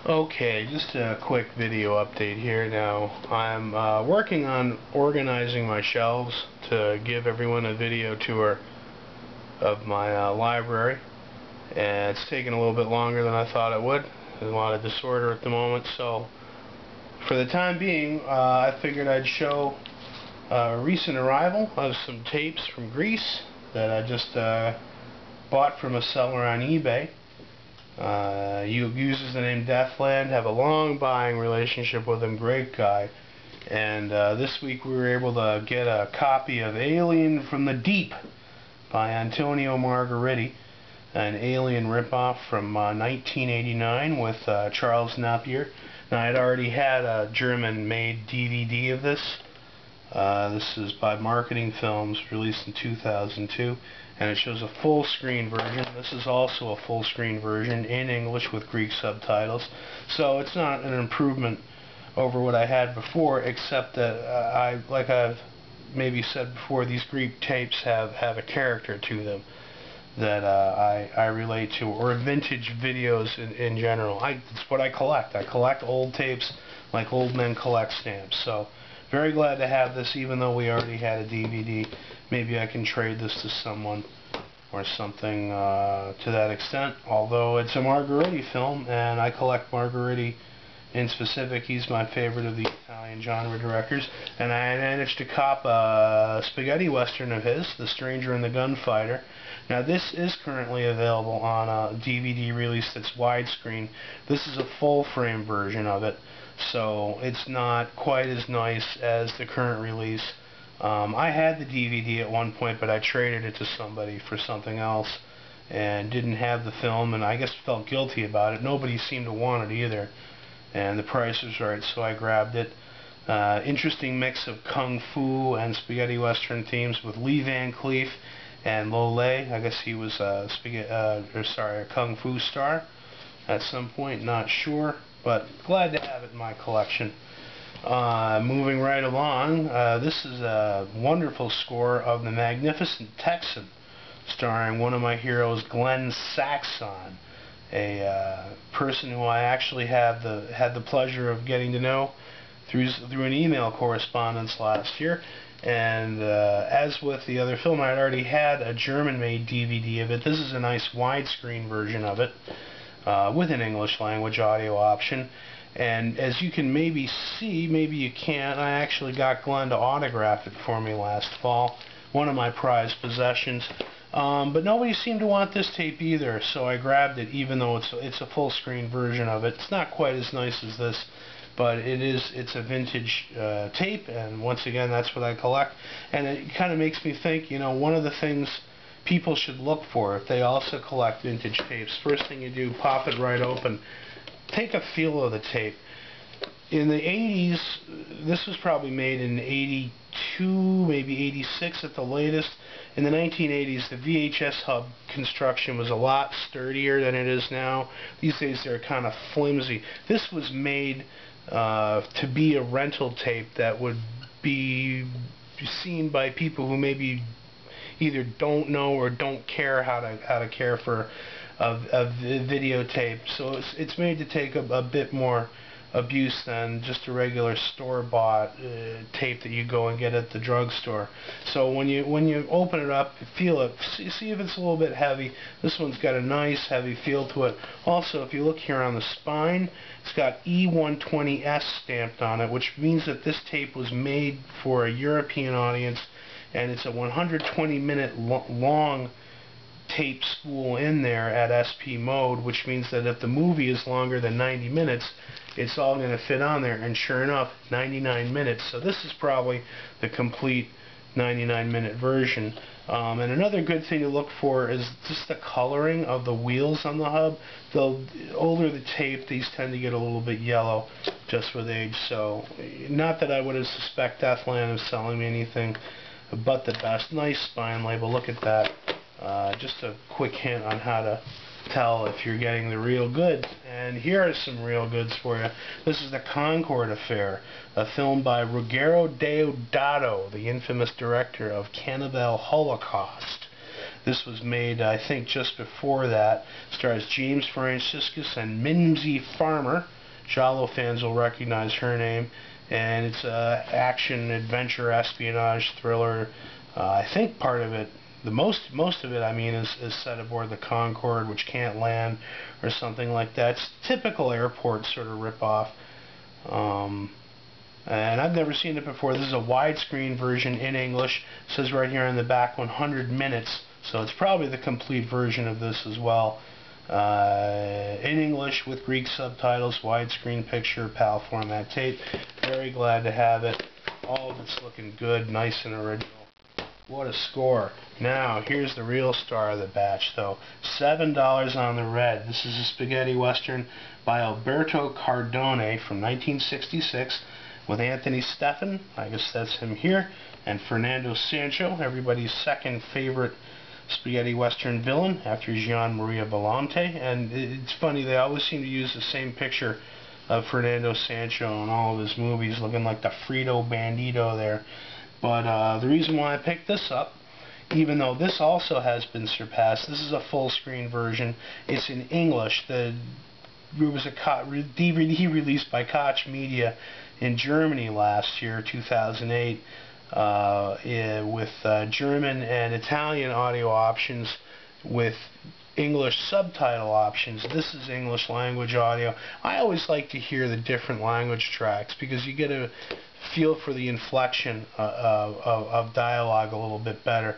Okay, just a quick video update here now. I'm working on organizing my shelves to give everyone a video tour of my library, and it's taking a little bit longer than I thought it would. There's a lot of disorder at the moment, so for the time being I figured I'd show a recent arrival of some tapes from Greece that I just bought from a seller on eBay. He uses the name Deathland, have a long buying relationship with him, great guy. And this week we were able to get a copy of Alien from the Deep by Antonio Margheriti, an Alien ripoff from 1989 with Charles Napier. Now, I'd already had a German-made DVD of this. This is by Marketing Films, released in 2002, and it shows a full-screen version. This is also a full-screen version in English with Greek subtitles, so it's not an improvement over what I had before, except that like I've maybe said before, these Greek tapes have a character to them that I relate to, or vintage videos in general. It's what I collect. I collect old tapes like old men collect stamps. So very glad to have this, even though we already had a DVD. Maybe I can trade this to someone or something to that extent. Although it's a Margheriti film, and I collect Margheriti in specific. He's my favorite of the Italian genre directors. And I managed to cop a spaghetti western of his, The Stranger and the Gunfighter. Now, this is currently available on a DVD release that's widescreen. This is a full-frame version of it, so it's not quite as nice as the current release. I had the DVD at one point, but I traded it to somebody for something else and didn't have the film, and I guess felt guilty about it. Nobody seemed to want it either, and the price was right, so I grabbed it. Interesting mix of kung fu and spaghetti western themes with Lee Van Cleef and Lo Lei. I guess he was a kung fu star at some point, not sure, but glad to have it in my collection. Moving right along, this is a wonderful score of the Magnificent Texan, starring one of my heroes, Glenn Saxon, a person who I actually had the pleasure of getting to know through an email correspondence last year. And as with the other film, I had already had a German-made DVD of it. This is a nice widescreen version of it with an English language audio option. And as you can maybe see, maybe you can't, I actually got Glenn to autograph it for me last fall, one of my prized possessions. But nobody seemed to want this tape either, so I grabbed it, even though it's a full-screen version of it. It's not quite as nice as this, but it's a vintage tape, and once again, that's what I collect. And it kind of makes me think, you know, one of the things people should look for if they also collect vintage tapes, first thing you do, pop it right open, take a feel of the tape. In the 80s, this was probably made in 82, maybe 86 at the latest. In the 1980s, the VHS hub construction was a lot sturdier than it is now. These days, they're kind of flimsy. This was made to be a rental tape that would be seen by people who maybe either don't know or don't care how to care for a videotape. So it's made to take a bit more abuse than just a regular store-bought tape that you go and get at the drugstore. So when you open it up, feel it, see if it's a little bit heavy. This one's got a nice heavy feel to it. Also, if you look here on the spine, it's got E120S stamped on it, which means that this tape was made for a European audience, and it's a 120-minute long tape spool in there at SP mode, which means that if the movie is longer than 90 minutes, it's all going to fit on there, and sure enough, 99 minutes. So this is probably the complete 99-minute version. And another good thing to look for is just the coloring of the wheels on the hub. The older the tape, these tend to get a little bit yellow just with age. So not that I would have suspect Deathland of selling me anything but the best. Nice spine label, look at that. Just a quick hint on how to tell if you're getting the real goods. And here are some real goods for you. This is the Concorde Affair, a film by Ruggero Deodato, the infamous director of Cannibal Holocaust. This was made, I think, just before that. Stars James Franciscus and Mimsy Farmer. Giallo fans will recognize her name. And it's a action, adventure, espionage, thriller. I think part of it, most of it, I mean, is set aboard the Concorde, which can't land, or something like that. It's typical airport sort of ripoff. And I've never seen it before. This is a widescreen version in English. It says right here on the back 100 minutes, so it's probably the complete version of this as well. In English with Greek subtitles, widescreen picture, PAL format tape. Very glad to have it. All of it's looking good, nice and original. What a score. Now, here's the real star of the batch, though. $7 on the red. This is a spaghetti western by Alberto Cardone from 1966 with Anthony Stephan, I guess that's him here, and Fernando Sancho, everybody's second favorite spaghetti western villain after Gian Maria Volante. And it's funny, they always seem to use the same picture of Fernando Sancho in all of his movies, looking like the Frito Bandito there. But the reason why I picked this up, even though this also has been surpassed, this is a full screen version. It's in English. There was a DVD released by Koch Media in Germany last year, 2008, with German and Italian audio options with English subtitle options. This is English language audio. I always like to hear the different language tracks because you get a feel for the inflection of dialogue a little bit better.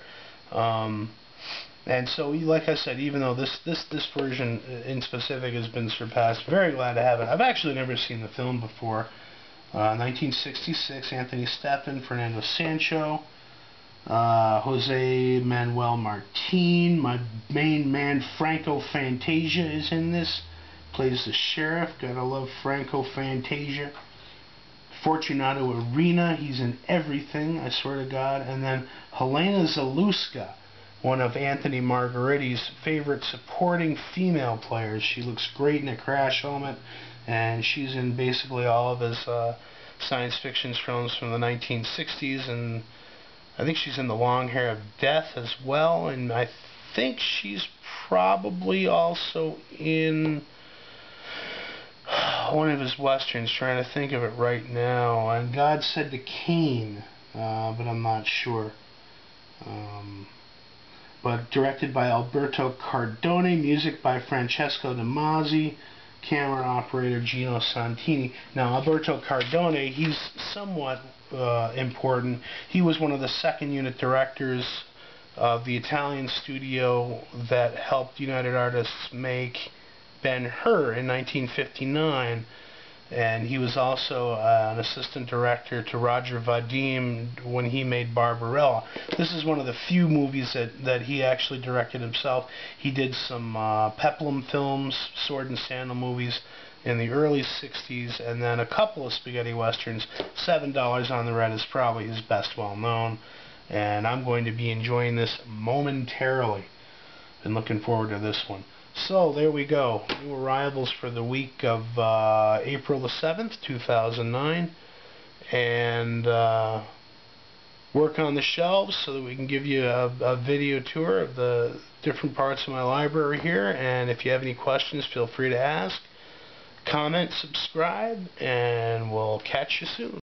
And so, like I said, even though this version in specific has been surpassed, very glad to have it. I've actually never seen the film before. 1966, Anthony Stephan, Fernando Sancho, Jose Manuel Martin, my main man Franco Fantasia is in this. Plays the sheriff. Gotta love Franco Fantasia. Fortunato Arena, he's in everything, I swear to God. And then Helena Zaluska, one of Anthony Margariti's favorite supporting female players. She looks great in a crash helmet, and she's in basically all of his science fiction films from the 1960s, and I think she's in The Long Hair of Death as well, and I think she's probably also in one of his westerns, trying to think of it right now, and God Said to Cain, but I'm not sure. But directed by Alberto Cardone, music by Francesco De Masi, camera operator Gino Santini. Now, Alberto Cardone, he's somewhat important. He was one of the second unit directors of the Italian studio that helped United Artists make Ben-Hur in 1959, and he was also an assistant director to Roger Vadim when he made Barbarella. This is one of the few movies that he actually directed himself. He did some peplum films, sword and sandal movies in the early 60s, and then a couple of spaghetti westerns. $7 on the red is probably his best well known, and I'm going to be enjoying this momentarily. Been looking forward to this one. So, there we go. New arrivals for the week of April the 7th, 2009. And work on the shelves so that we can give you a video tour of the different parts of my library here. And if you have any questions, feel free to ask. Comment, subscribe, and we'll catch you soon.